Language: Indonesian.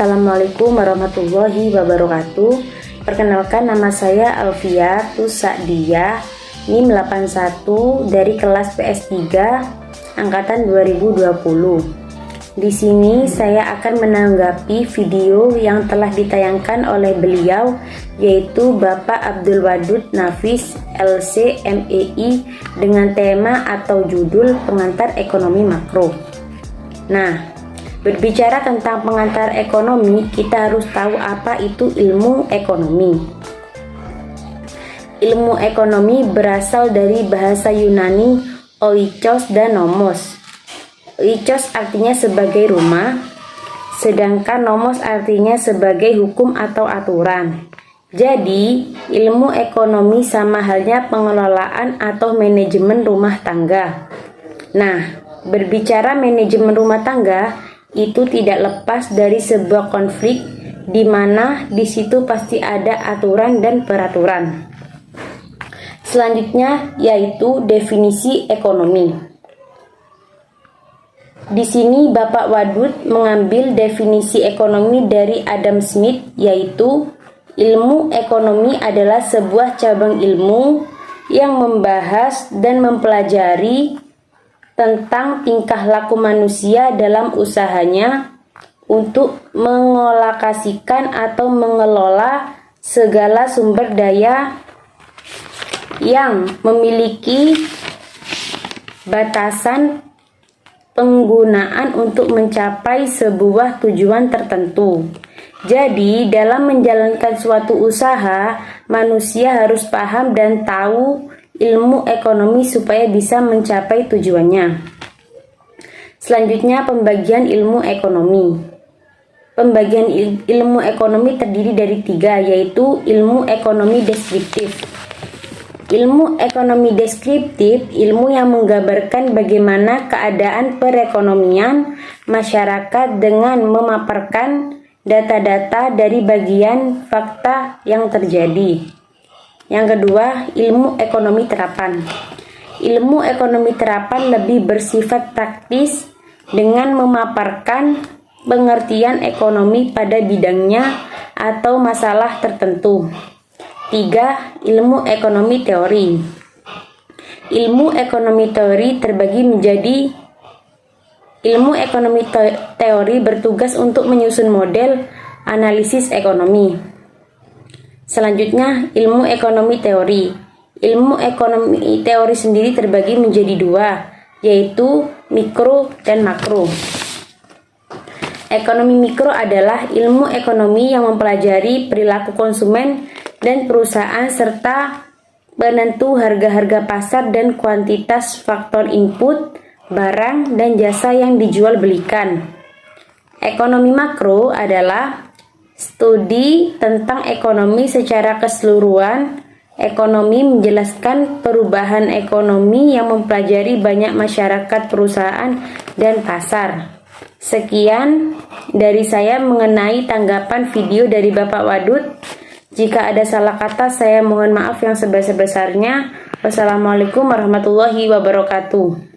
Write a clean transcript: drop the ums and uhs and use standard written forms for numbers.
Assalamualaikum warahmatullahi wabarakatuh. Perkenalkan, nama saya Alfia Tusadiyah, NIM 81 dari kelas PS3 angkatan 2020. Di sini saya akan menanggapi video yang telah ditayangkan oleh beliau, yaitu Bapak Abdul Wadud Nafis LC MEI, dengan tema atau judul pengantar ekonomi makro. Nah, berbicara tentang pengantar ekonomi, kita harus tahu apa itu ilmu ekonomi. Ilmu ekonomi berasal dari bahasa Yunani oikos dan nomos. Oikos artinya sebagai rumah, sedangkan nomos artinya sebagai hukum atau aturan. Jadi, ilmu ekonomi sama halnya pengelolaan atau manajemen rumah tangga. Nah, berbicara manajemen rumah tangga, itu tidak lepas dari sebuah konflik di mana di situ pasti ada aturan dan peraturan. Selanjutnya yaitu definisi ekonomi. Di sini Bapak Wadud mengambil definisi ekonomi dari Adam Smith, yaitu ilmu ekonomi adalah sebuah cabang ilmu yang membahas dan mempelajari tentang tingkah laku manusia dalam usahanya untuk mengolokasikan atau mengelola segala sumber daya yang memiliki batasan penggunaan untuk mencapai sebuah tujuan tertentu. Jadi, dalam menjalankan suatu usaha, manusia harus paham dan tahu ilmu ekonomi supaya bisa mencapai tujuannya. Selanjutnya, pembagian ilmu ekonomi. Pembagian ilmu ekonomi terdiri dari 3, yaitu ilmu ekonomi deskriptif. Ilmu ekonomi deskriptif, ilmu yang menggambarkan bagaimana keadaan perekonomian masyarakat dengan memaparkan data-data dari bagian fakta yang terjadi. Yang kedua, ilmu ekonomi terapan. Ilmu ekonomi terapan lebih bersifat praktis dengan memaparkan pengertian ekonomi pada bidangnya atau masalah tertentu. 3. Ilmu ekonomi teori. Ilmu ekonomi teori terbagi menjadi ilmu ekonomi teori bertugas untuk menyusun model analisis ekonomi. Selanjutnya, ilmu ekonomi teori. Ilmu ekonomi teori sendiri terbagi menjadi 2, yaitu mikro dan makro. Ekonomi mikro adalah ilmu ekonomi yang mempelajari perilaku konsumen dan perusahaan serta penentu harga-harga pasar dan kuantitas faktor input, barang, dan jasa yang dijual belikan. Ekonomi makro adalah studi tentang ekonomi secara keseluruhan. Ekonomi menjelaskan perubahan ekonomi yang mempelajari banyak masyarakat, perusahaan, dan pasar. Sekian dari saya mengenai tanggapan video dari Bapak Wadud. Jika ada salah kata, saya mohon maaf yang sebesar-besarnya. Wassalamualaikum warahmatullahi wabarakatuh.